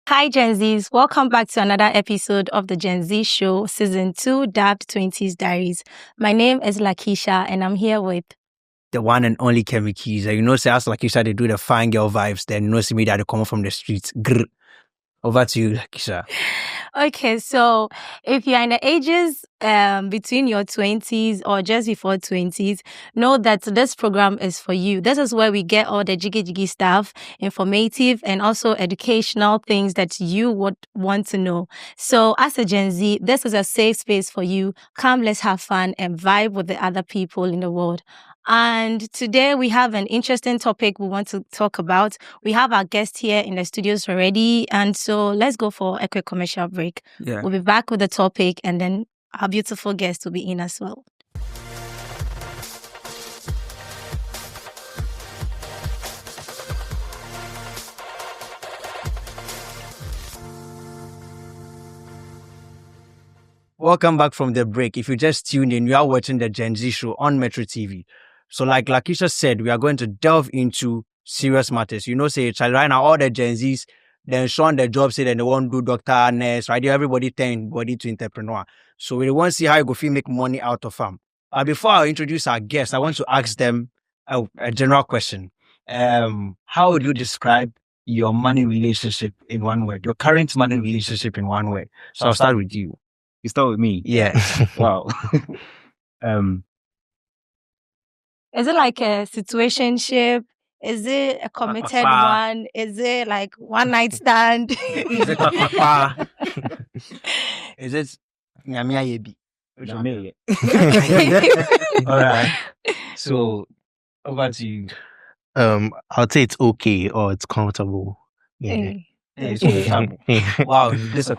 Hi, Gen Zs. Welcome back to another episode of the Gen Z Show, Season 2, dubbed Twenties Diaries. My name is Lakisha, and I'm here with the one and only Kemi Keys. You know, say as Lakisha, they do the fine girl vibes. Then you know, see me that they come from the streets. Grr. Over to you, Lakisha. Okay, so if you're in the ages between your 20s or just before 20s, know that this program is for you. This is where we get all the jiggy stuff, informative and also educational things that you would want to know. So as a Gen Z, this is a safe space for you. Come, let's have fun and vibe with the other people in the world. And today we have an interesting topic we want to talk about. We have our guest here in the studios already. And so let's go for a quick commercial break. Yeah. We'll be back with the topic and then our beautiful guest will be in as well. Welcome back from the break. If you just tuned in, you are watching the Gen Z Show on Metro TV. So like Lakisha said, we are going to delve into serious matters. You know, say, right now, all the Gen Zs, then show on the job, say, then they want to do doctor, nurse, right? Everybody turn body to entrepreneur. So we want to see how you go feel make money out of them. Before I introduce our guests, I want to ask them a general question. How would you describe your money relationship in one word? Your current money relationship in one word? So I'll start with you. You start with me? Yeah. Wow. Is it like a situationship? Is it a committed one? Is it like one night stand? Is it papa? Is it Nyamia Yebi? All right. So over to you. I'll say it's okay or it's comfortable. Yeah. It's comfortable. Wow, this is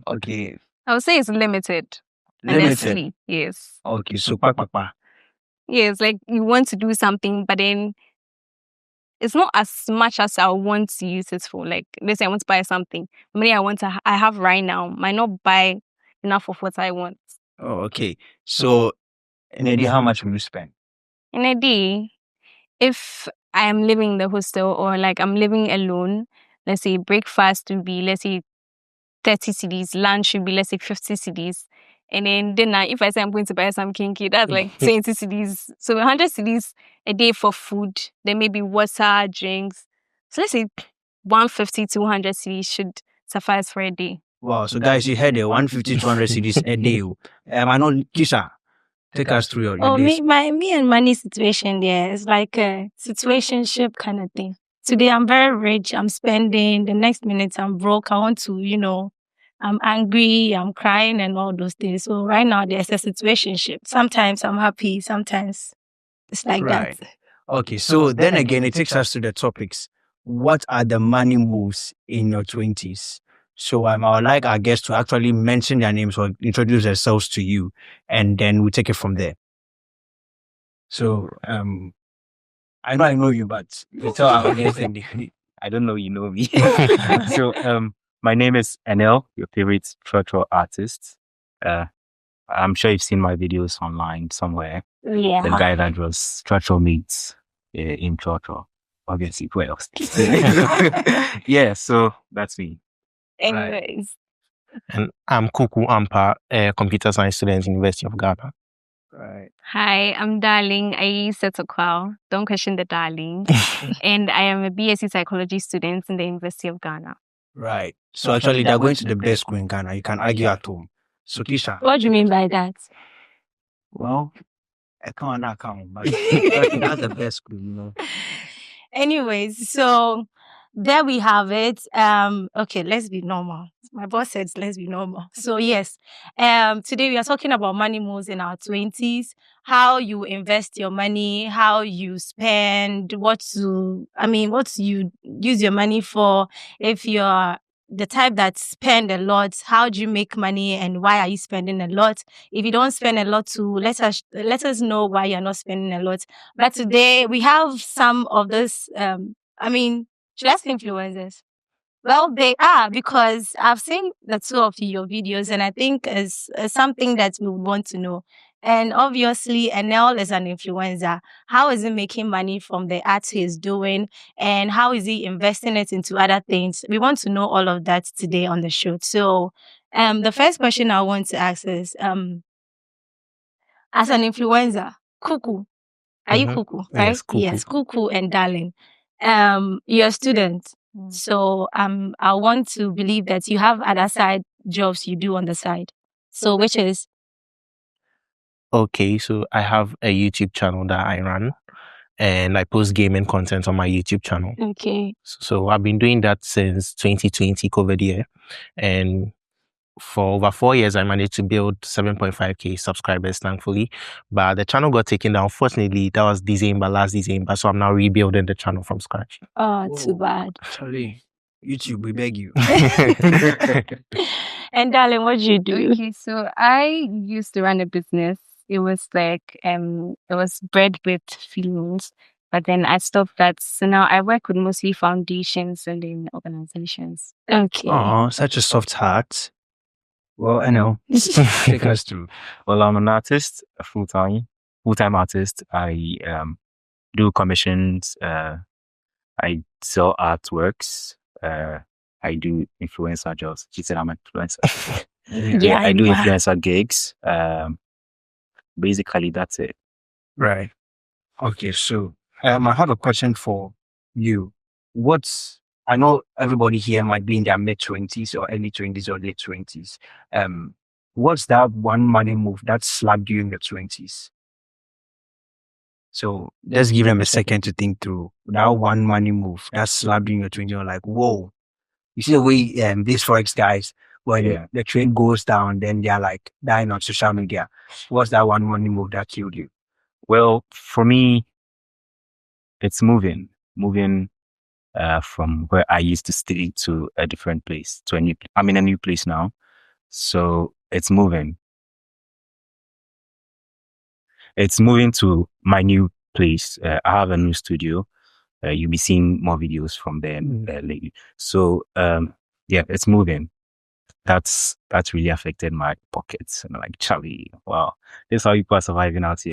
okay. I would say it's limited. Limited. Honestly, yes. Okay, so papa. Yes, like you want to do something, but then it's not as much as I want to use it for. Like, let's say I want to buy something. The money I have right now might not buy enough of what I want. Oh, okay. So in a day, how much will you spend? In a day, if I am living in the hostel or like I'm living alone, let's say breakfast would be, let's say 30 cedis, lunch should be, let's say 50 cedis. And then dinner, if I say I'm going to buy some kinky, that's like 20 cedis. So 100 cedis a day for food, then maybe water, drinks. So let's say 150 to 200 cedis should suffice for a day. Wow, so guys, you heard it, 150 200 cedis a day. I know, Kisha, take us through your days. Me and money situation there is like a situationship kind of thing. Today I'm very rich, I'm spending, the next minute I'm broke, I want to, I'm angry, I'm crying and all those things. So right now there's a situationship. Sometimes I'm happy, sometimes it's like Right. that. Okay, so then again, it takes us to the topics. What are the money moves in your 20s? So I would like our guests to actually mention their names or introduce themselves to you, and then we take it from there. So I know you, but you tell our guests. I don't know you know me. So my name is NL, your favorite structural artist. I'm sure you've seen my videos online somewhere. Yeah. The guy that draws structural meets in structural. Obviously, where else? Yeah, so that's me. Anyways. And I'm Kuku Ampa, a computer science student, University of Ghana. Right. Hi, I'm Darling. I settle qual. Don't question the darling. And I am a BSc psychology student in the University of Ghana. Right. So actually, they're going to the best school in Ghana. You can argue at home. So Kisha. What do you mean by that? Well, I can't, but that's the best school, you know. Anyways, so there we have it. Okay, let's be normal. My boss said let's be normal. So yes, today we are talking about money moves in our 20s, how you invest your money, how you spend, what you use your money for. If you're the type that spend a lot, how do you make money and why are you spending a lot? If you don't spend a lot, to let us know why you're not spending a lot. But today we have some of this. Should I say influencers? Well, they are, because I've seen the two of your videos, and I think it's something that we would want to know. And obviously, Enel is an influencer. How is he making money from the art he's doing, and how is he investing it into other things? We want to know all of that today on the show. So, the first question I want to ask is, as an influencer, Kuku, are you Mhm. Kuku, right? Yes, Kuku. Yes, Kuku and Darling. You're a student. So I want to believe that you have other side jobs you do on the side. So which is Okay, so I have a YouTube channel that I run, and I post gaming content on my YouTube channel. okay. So I've been doing that since 2020 COVID year, and for over 4 years, I managed to build 7.5k subscribers, thankfully. But the channel got taken down. Unfortunately, that was last December. So I'm now rebuilding the channel from scratch. Oh, too bad. Charlie, YouTube, we beg you. And Darling, what do you do? Okay, so I used to run a business. It was like it was bread with feelings, but then I stopped that. So now I work with mostly foundations and then organizations. Okay. Oh, such a soft heart. Well, I know. Take us through. Well, I'm an artist, a full-time artist. I do commissions. I sell artworks. I do influencer jobs. She said I'm an influencer. Yeah, I do you are. influencer gigs. Basically, that's it. Right. Okay, so I have a question for you. I know everybody here might be in their mid-20s or early 20s or late 20s. What's that one money move that slapped you in your 20s? So let's give them a second to think through that one money move that slapped you in your 20s. You're like, whoa. You see the way these Forex guys, when the trade goes down, then they're like dying on social media. What's that one money move that killed you? Well, for me, it's moving from where I used to stay to a different place. I'm in a new place now, so it's moving. It's moving to my new place. I have a new studio. You'll be seeing more videos from there lately. So it's moving. That's really affected my pockets. And I'm like, Charlie, wow, this is how people are surviving out here.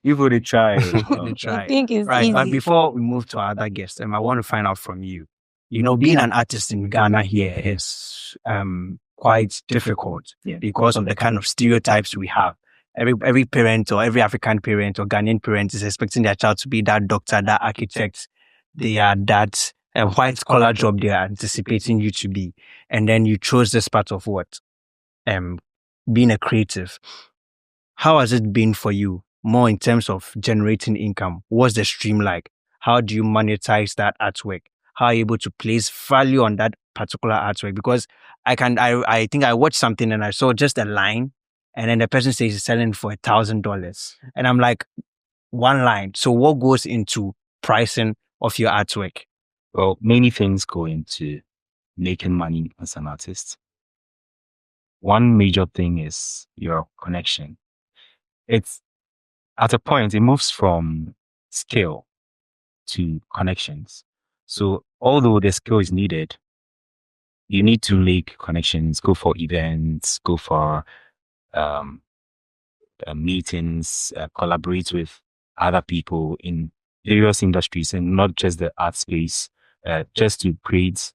People they try. They try. I think it's Right. But easy. before we move to our other guests, I want to find out from you. You know, being an artist in Ghana here is quite difficult because of the kind of stereotypes we have. Every parent or every African parent or Ghanaian parent is expecting their child to be that doctor, that architect. They are that white collar job they are anticipating you to be. And then you chose this part of what? Being a creative. How has it been for you, more in terms of generating income? What's the stream like? How do you monetize that artwork? How are you able to place value on that particular artwork? Because I think I watched something and I saw just a line, and then the person says he's selling for $1,000, and I'm like, one line. So what goes into pricing of your artwork? Well, many things go into making money as an artist. One major thing is your connection. It's at a point, it moves from skill to connections. So although the skill is needed, you need to make connections, go for events, go for meetings, collaborate with other people in various industries and not just the art space, just to create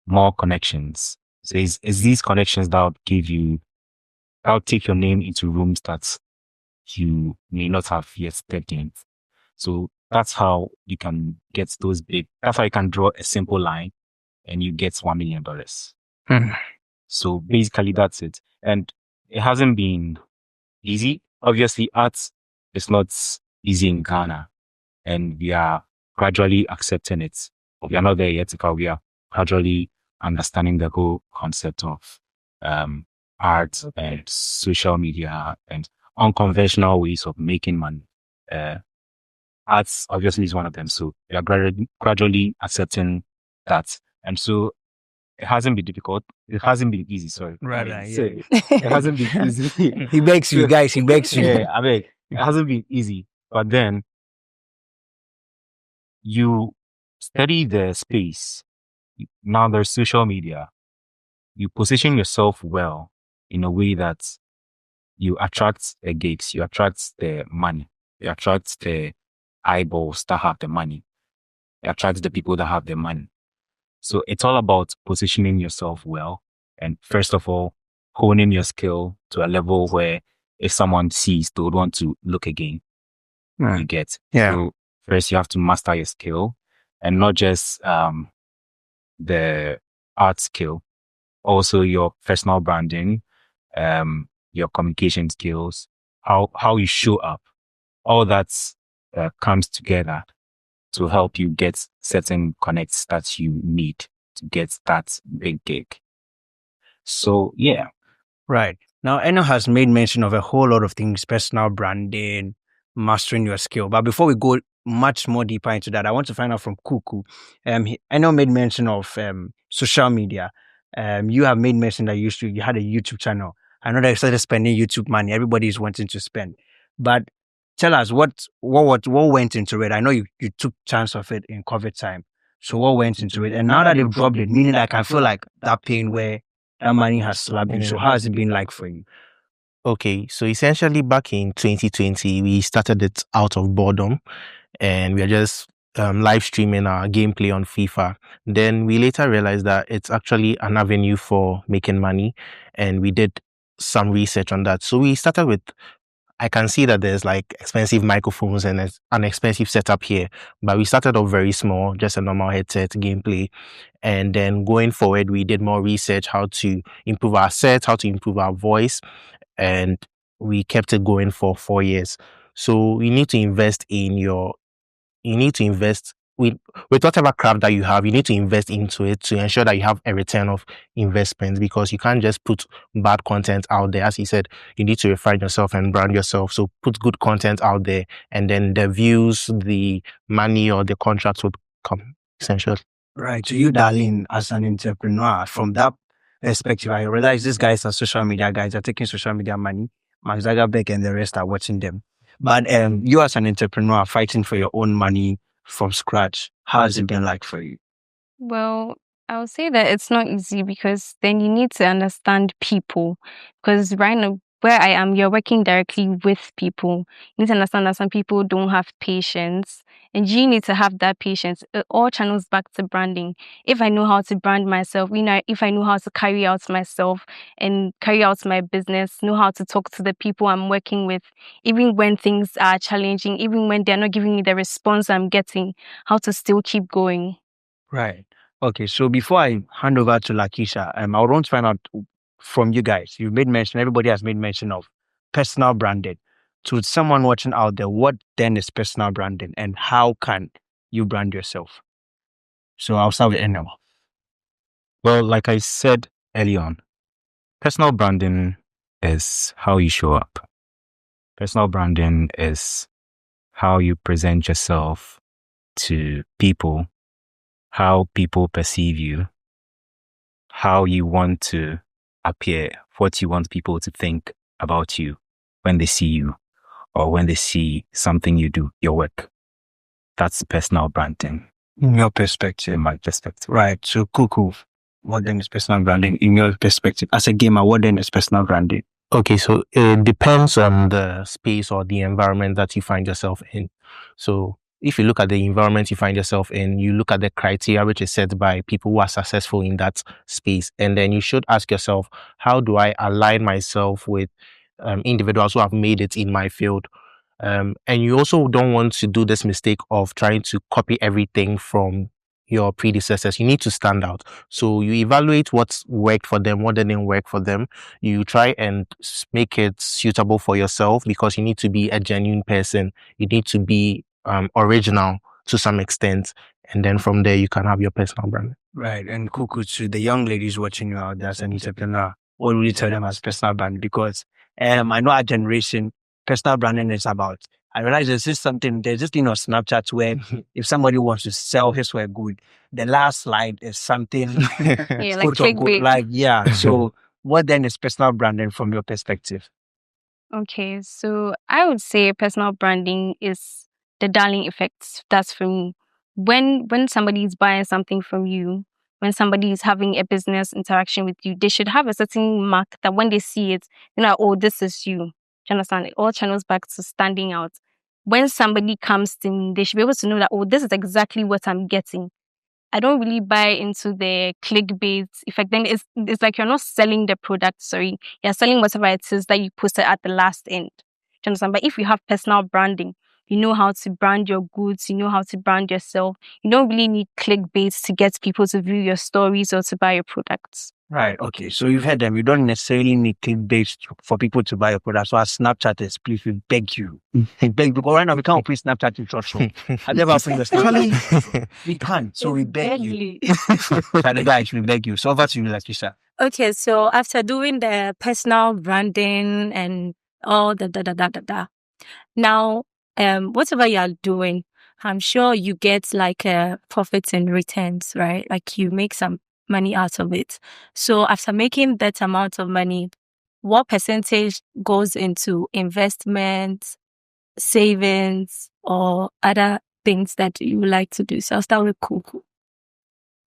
more connections. So it's these connections that will take your name into rooms that you may not have yet stepped in. So that's how you can get those that's how you can draw a simple line and you get $1 million. So basically that's it. And it hasn't been easy. Obviously, art is not easy in Ghana, and we are gradually accepting it. We are not there yet because we are gradually understanding the whole concept of art and social media and unconventional ways of making money. Arts obviously is one of them. So we are gradually accepting that. And so it hasn't been difficult. It hasn't been easy. Sorry. It hasn't been easy. He begs you guys, he begs you. Yeah, I mean, it hasn't been easy. But then you study the space Now there's social media. You position yourself well in a way that you attract the gigs, you attract the money, you attract the eyeballs that have the money, you attract the people that have the money. So it's all about positioning yourself well. And first of all, honing your skill to a level where if someone sees, they would want to look again. You get. Yeah. So first you have to master your skill and not just the art skill, also your personal branding, your communication skills, how you show up. All that comes together to help you get certain connects that you need to get that big gig. So yeah. Right. Now, Eno has made mention of a whole lot of things, personal branding, mastering your skill. But before we go much more deeper into that, I want to find out from Kuku. Eno made mention of social media. You have made mention that you had a YouTube channel. I know that you started spending YouTube money. Everybody is wanting to spend. But tell us what went into it. I know you took chance of it in COVID time. So what went into it? And now that they've dropped it, meaning I can feel like that pain where that money has slapped you. So how has it been like for you? Okay, so essentially back in 2020, we started it out of boredom and we are just live streaming our gameplay on FIFA. Then we later realized that it's actually an avenue for making money and we did some research on that. So we started with, I can see that there's like expensive microphones and an expensive setup here, but we started off very small, just a normal headset gameplay. And then going forward, we did more research, how to improve our set, how to improve our voice, and we kept it going for 4 years. So you need to invest with whatever craft that you have, you need to invest into it to ensure that you have a return of investment, because you can't just put bad content out there. As he said, you need to refine yourself and brand yourself. So put good content out there and then the views, the money or the contracts would come essentially. Right. So you, darling, as an entrepreneur, from that perspective, I realize these guys are social media guys are taking social media money. Mark Zuckerberg and the rest are watching them. But you as an entrepreneur fighting for your own money from scratch, how has it been like for you? Well, I would say that it's not easy because then you need to understand people. Because right now, where I am, you're working directly with people. You need to understand that some people don't have patience, and you need to have that patience. It all channels back to branding. If I know how to brand myself, if I know how to carry out myself and carry out my business, know how to talk to the people I'm working with, even when things are challenging, even when they're not giving me the response I'm getting, how to still keep going. Right. Okay. So before I hand over to Lakisha, I want to find out from you guys. You made mention, everybody has made mention of personal branding. To someone watching out there, what then is personal branding and how can you brand yourself? So I'll start with Enel. Well, like I said early on, personal branding is how you show up. Personal branding is how you present yourself to people, how people perceive you, how you want to appear, what you want people to think about you when they see you or when they see something you do, your work. That's personal branding. In your perspective. In my perspective. Right. So Kuku, what then is personal branding in your perspective? As a gamer, what then is personal branding? Okay, so it depends on the space or the environment that you find yourself in. So if you look at the environment you find yourself in, you look at the criteria which is set by people who are successful in that space. And then you should ask yourself, how do I align myself with individuals who have made it in my field? And you also don't want to do this mistake of trying to copy everything from your predecessors. You need to stand out. So you evaluate what's worked for them, what didn't work for them. You try and make it suitable for yourself, because you need to be a genuine person. You need to be original to some extent. And then from there, you can have your personal brand. Right. And Kuku, to the young ladies watching you out there as an entrepreneur, what would you tell them as personal brand? Because I know our generation, personal branding is about. I realize there's this thing on Snapchat where if somebody wants to sell his work good, the last slide is something Yeah, like quote unquote, clickbait. like, yeah. So what then is personal branding from your perspective? Okay, so I would say personal branding is the darling effect. That's for me. When somebody is buying something from you, when somebody is having a business interaction with you, they should have a certain mark that when they see it, oh, this is you. Do you understand? It all channels back to standing out. When somebody comes to me, they should be able to know that, oh, this is exactly what I'm getting. I don't really buy into the clickbait effect. Then it's like you're not selling the product, sorry. You're selling whatever it is that you posted at the last end. Do you understand? But if you have personal branding, you know how to brand your goods, you know how to brand yourself. You don't really need clickbait to get people to view your stories or to buy your products. Right. Okay. So you've heard them. You don't necessarily need clickbait for people to buy your product. So as Snapchatters, please, we beg you. We beg, because right now we can't open Snapchat in church. I never opened the Snapchat. We can't. So we beg you. Charlie, guys, we beg you. So over to you, Lakisha. Okay, so after doing the personal branding and all the. Now, whatever you are doing, I'm sure you get like profits and returns, right? Like you make some money out of it. So after making that amount of money, what percentage goes into investments, savings, or other things that you would like to do? So I'll start with Kuku.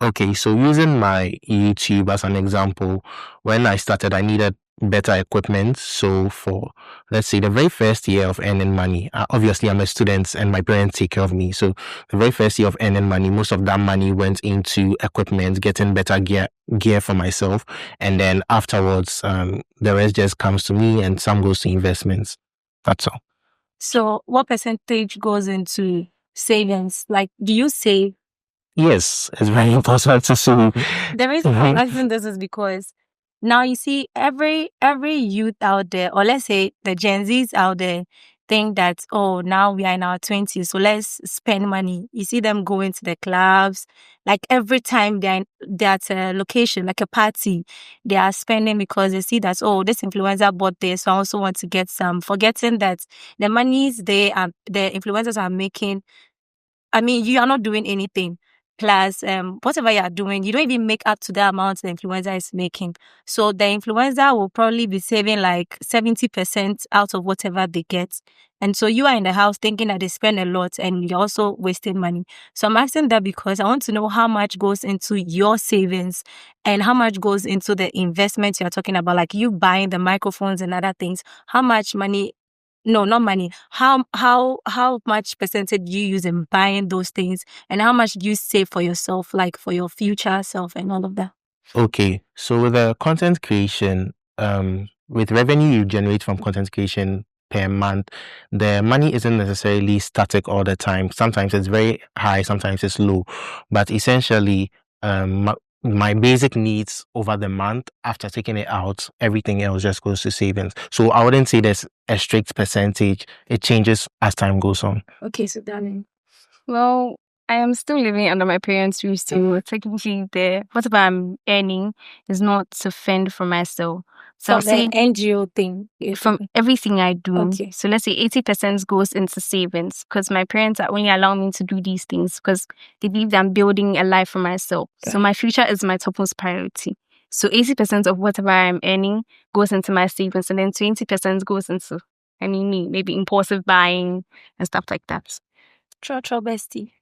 Okay, so using my YouTube as an example, when I started, I needed better equipment. So for, let's say, the very first year of earning money, obviously I'm a student and my parents take care of me. So the very first year of earning money, most of that money went into equipment, getting better gear for myself. And then afterwards, the rest just comes to me and some goes to investments. That's all. So what percentage goes into savings? Like, do you save? Yes, it's very important to see. The reason I'm asking this is because now you see every youth out there, or let's say the Gen Zs out there, think that, oh, now we are in our 20s, so let's spend money. You see them going to the clubs, like every time they're at a location, like a party, they are spending because they see that, oh, this influencer bought this, so I also want to get some, forgetting that the monies the influencers are making, I mean, you are not doing anything. Plus, whatever you are doing, you don't even make up to the amount the influencer is making. So the influencer will probably be saving like 70% out of whatever they get. And so you are in the house thinking that they spend a lot and you're also wasting money. So I'm asking that because I want to know how much goes into your savings and how much goes into the investment you're talking about, like you buying the microphones and other things. How much money? No, not money. How much percentage do you use in buying those things, and how much do you save for yourself, like for your future self and all of that? Okay, so with the content creation, with revenue you generate from content creation per month, the money isn't necessarily static all the time. Sometimes it's very high, sometimes it's low. But essentially, my basic needs over the month, after taking it out, everything else just goes to savings. So I wouldn't say there's a strict percentage. It changes as time goes on. Okay, so darling. Well, I am still living under my parents' roof, so technically whatever I'm earning is not to fend for myself. So I'll From the say NGO thing. from everything I do. Okay. So let's say 80% goes into savings because my parents are only allowing me to do these things because they believe that I'm building a life for myself. So my future is my topmost priority. So 80% of whatever I'm earning goes into my savings, and then 20% goes into, maybe impulsive buying and stuff like that. Tro bestie.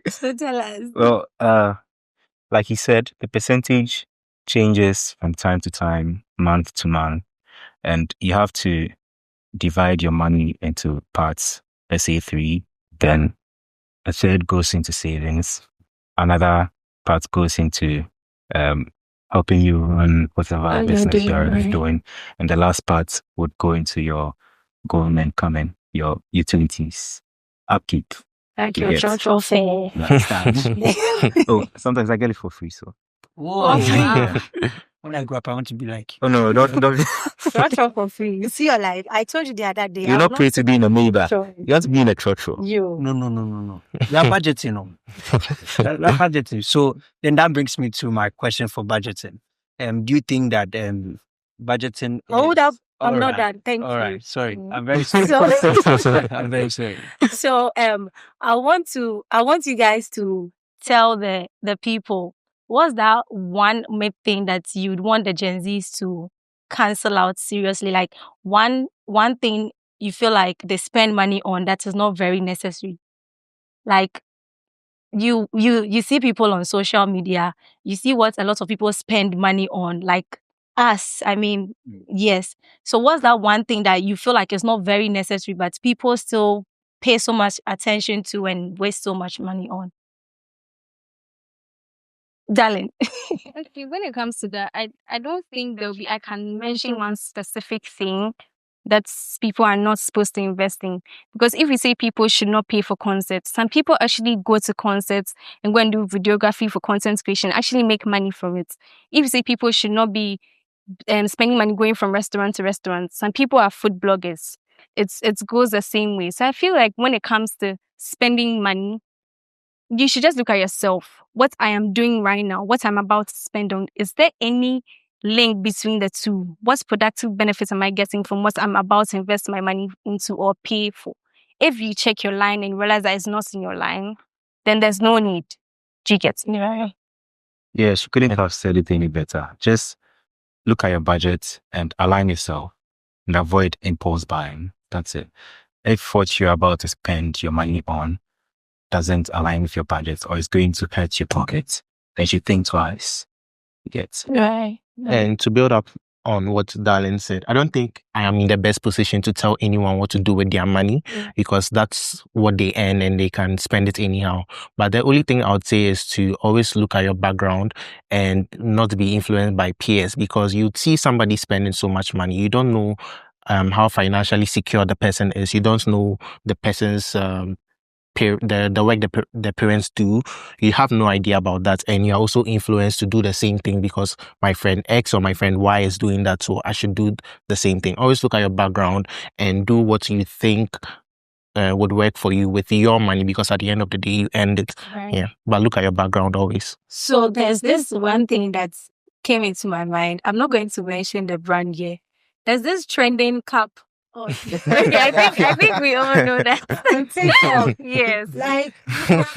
So tell us. Well, like he said, the percentage changes from time to time, month to month, and you have to divide your money into parts. Let's say 3, then a third goes into savings, another part goes into helping you run whatever business you're doing, and the last part would go into your government coming, your utilities, upkeep. Like your church fair. Oh, sometimes I get it for free, so. Whoa. Wow. When I grow up, I want to be like. Oh no, don't. Church for free. You see your life. I told you the other day. You're not paid to be in a Maybach. Sure. You have to be in a church show. You. No. We are budgeting. No. We are budgeting. So then that brings me to my question for budgeting. Do you think that budgeting? Hold up. I'm All not right. done. Thank All you. right. Sorry. I'm very sorry. I'm very sorry. So I want you guys to tell the people, what's that one main thing that you'd want the Gen Zs to cancel out seriously? Like one thing you feel like they spend money on that is not very necessary. Like you see people on social media, you see what a lot of people spend money on, like us. I mean, yes. So what's that one thing that you feel like is not very necessary, but people still pay so much attention to and waste so much money on? Darling. Okay, when it comes to that, I don't think I can mention one specific thing that people are not supposed to invest in. Because if we say people should not pay for concerts, some people actually go to concerts and go and do videography for content creation, actually make money from it. If you say people should not be spending money going from restaurant to restaurant, some people are food bloggers. It goes the same way. So I feel like when it comes to spending money, you should just look at yourself. What I am doing right now, what I'm about to spend on, is there any link between the two? What productive benefits am I getting from what I'm about to invest my money into or pay for? If you check your line and realize that it's not in your line, then there's no need. Do you get me? Right? Yes, you couldn't have said it any better. Just look at your budget and align yourself and avoid impulse buying. That's it. If what you're about to spend your money on doesn't align with your budget or is going to hurt your pocket, then you should think twice. You get. Right. And to build up on what Darlene said, I don't think I am in the best position to tell anyone what to do with their money because that's what they earn and they can spend it anyhow. But the only thing I would say is to always look at your background and not be influenced by peers, because you see somebody spending so much money. You don't know how financially secure the person is. You don't know the person's the work the parents do. You have no idea about that, and you're also influenced to do the same thing because my friend X or my friend Y is doing that, so I should do the same thing. Always look at your background and do what you think would work for you with your money, because at the end of the day you earned it. Right. Yeah, but look at your background always. So there's this one thing that came into my mind. I'm not going to mention the brand here. There's this trending cup. Oh, I think we all know that. Yes. Like,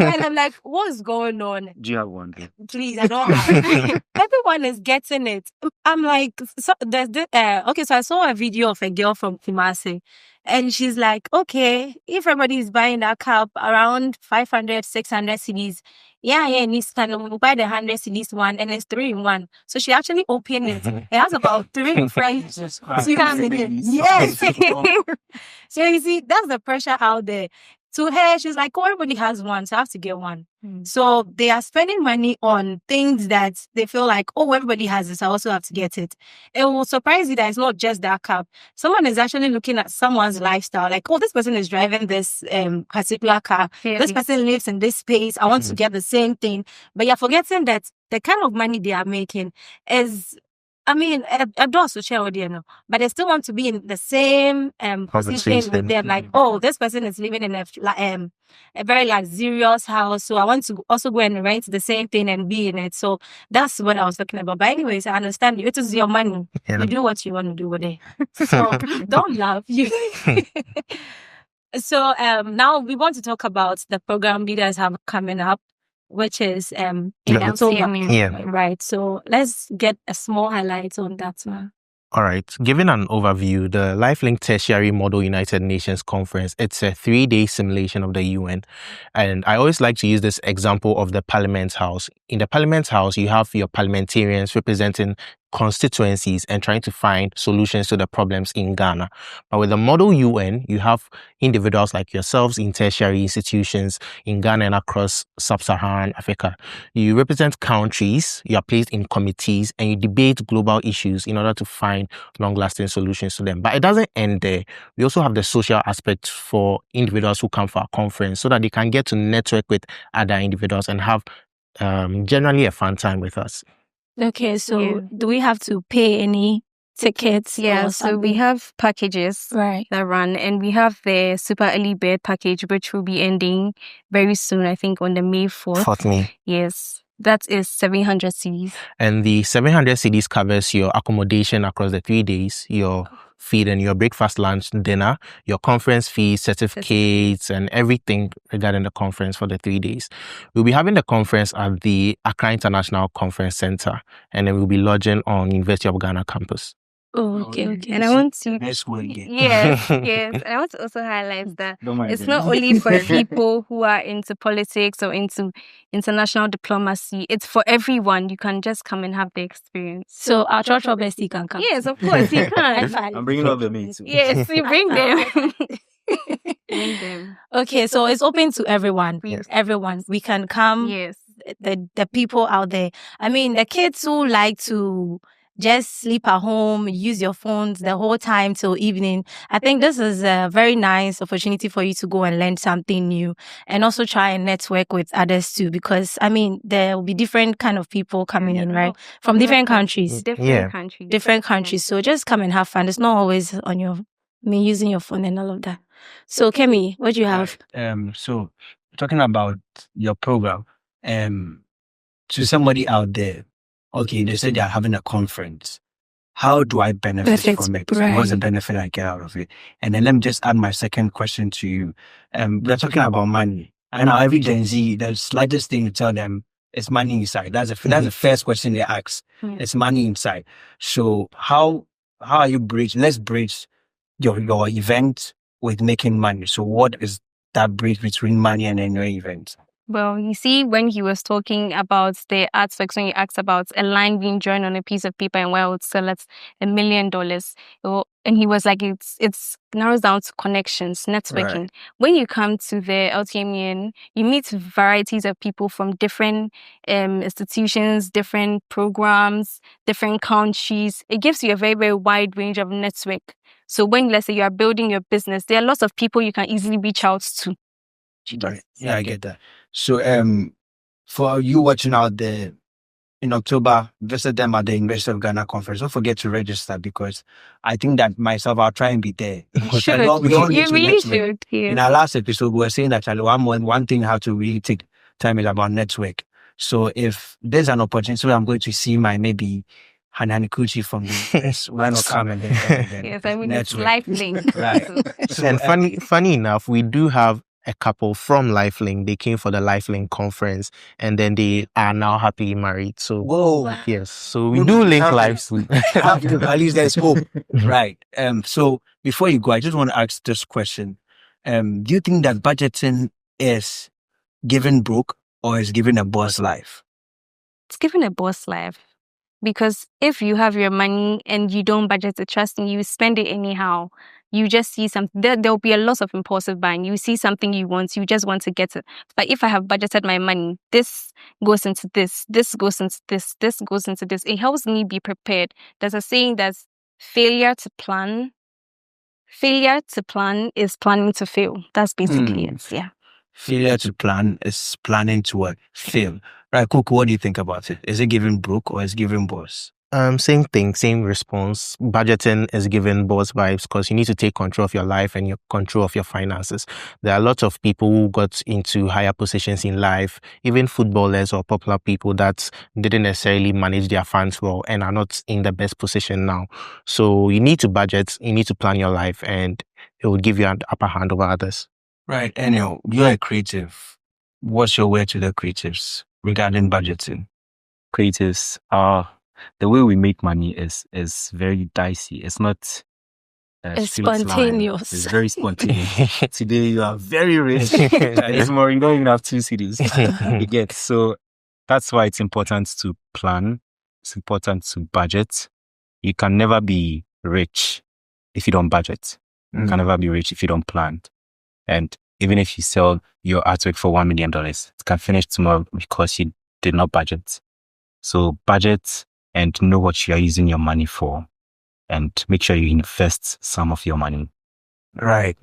and I'm like, what's going on? Do you have one? Please, I don't have. Everyone is getting it. I'm like, so there's this, okay, so I saw a video of a girl from Kumasi, and she's like, okay, if everybody is buying that cup around 500, 600 CDs, yeah, and it's kind of, we'll buy the 100 CDs one, and it's 3-in-1. So she actually opened it. It has about 3 different CDs in it. Yes. So you see, that's the pressure out there. To her, she's like, oh, everybody has one, so I have to get one. So they are spending money on things that they feel like, oh, everybody has this, I also have to get it. It will surprise you that it's not just that cup. Someone is actually looking at someone's lifestyle, like, oh, this person is driving this particular car. This person lives in this space. I want to get the same thing. But you're forgetting that the kind of money they are making is, I mean, a does to share with you, but they still want to be in the same position with them. Like, oh, this person is living in a very luxurious house, so I want to also go and rent the same thing and be in it. So that's what I was talking about. But anyways, I understand you. It is your money. Yeah. You do what you want to do with it. So don't laugh. You. So now we want to talk about the program leaders have coming up, which is in October. Yeah. Right. So let's get a small highlight on that one. All right. Given an overview, the LifeLink Tertiary Model United Nations Conference, it's a 3-day simulation of the UN. And I always like to use this example of the Parliament House. In the Parliament House, you have your parliamentarians representing constituencies and trying to find solutions to the problems in Ghana. But with the Model UN, you have individuals like yourselves in tertiary institutions in Ghana and across sub-Saharan Africa. You represent countries, you are placed in committees, and you debate global issues in order to find long-lasting solutions to them. But it doesn't end there. We also have the social aspect for individuals who come for our conference so that they can get to network with other individuals and have generally a fun time with us. Okay, so do we have to pay any tickets? Yeah, so we have packages that run, and we have the Super Early Bird package, which will be ending very soon, I think on the May 4th. 4th May. Yes, that is 700 CDs. And the 700 CDs covers your accommodation across the 3 days, your feed and your breakfast, lunch, dinner, your conference fees, certificates, and everything regarding the conference for the 3 days. We'll be having the conference at the Accra International Conference Center, and then we'll be lodging on University of Ghana campus. Oh, okay. And I want to Next one again. yes. And I want to also highlight that Don't mind it's them. not only for people who are into politics or into international diplomacy. It's for everyone. You can just come and have the experience. So our church bestie can come. Yes, of course you can. I'm bringing up the mates. Yes, you bring them. Bring them. Okay, so it's open to everyone. Yes. Everyone. We can come. Yes. The people out there. I mean, the kids who like to just sleep at home, use your phones the whole time till evening. I think this is a very nice opportunity for you to go and learn something new and also try and network with others too, because I mean, there will be different kind of people coming in, right? From different countries. Different countries. Different countries. So just come and have fun. It's not always on your, using your phone and all of that. So Kemi, what do you have? So talking about your program, to somebody out there, okay, they said they're having a conference. How do I benefit from it? Right. What's the benefit I get out of it? And then let me just add my second question to you. We're talking about money. I know every Gen Z, the slightest thing you tell them is money inside. That's the first question they ask. It's money inside. So how are you let's bridge your event with making money. So what is that bridge between money and then your event? Well, you see, when he was talking about the artworks, when he asked about a line being drawn on a piece of paper and where I would sell it $1 million, and he was like, it's narrows down to connections, networking. Right. When you come to the LTMN, you meet varieties of people from different institutions, different programs, different countries. It gives you a very, very wide range of network. So when, let's say, you are building your business, there are lots of people you can easily reach out to. Right. Yeah, I get that. So, for you watching out there in October, visit them at the University of Ghana conference. Don't forget to register, because I think that myself, I'll try and be there. You should. We all need You to really network. should. Yes. In our last episode, we were saying that one thing how to really take time is about network. So if there's an opportunity, so I'm going to see my maybe Hanan Kuchi from the US, why not come and then Yes, I mean, it's network. LifeLink. Right. So, And funny enough, we do have a couple from LifeLink. They came for the LifeLink conference, and then they are now happily married. So whoa. yes, so we do link lives. At least there's hope. Right. So before you go, I just want to ask this question. Do you think that budgeting is giving broke or is giving a boss life? It's giving a boss life. Because if you have your money and you don't budget it, trust me, you spend it anyhow. You just see something. There'll be a lot of impulsive buying. You see something you want, you just want to get it. But if I have budgeted my money, this goes into this goes into this goes into this. It helps me be prepared. There's a saying that's failure to plan is planning to fail. That's basically it. Yeah. Failure to plan is planning to what? Fail. Right, Coco, what do you think about it? Is it giving broke or is it giving boss? Same thing, same response. Budgeting is giving boss vibes because you need to take control of your life and your control of your finances. There are lots of people who got into higher positions in life, even footballers or popular people that didn't necessarily manage their funds well and are not in the best position now. So you need to budget, you need to plan your life, and it will give you an upper hand over others. Right, and you're a creative. What's your word to the creatives regarding budgeting? Creatives, the way we make money is very dicey. It's not It's straight line. spontaneous. It's very spontaneous. Today you are very rich. It's more, you don't even have 2 cities. You get. So that's why it's important to plan. It's important to budget. You can never be rich if you don't budget. You can never be rich if you don't plan. And even if you sell your artwork for $1 million, it can finish tomorrow because you did not budget. So budget and know what you are using your money for, and make sure you invest some of your money. Right.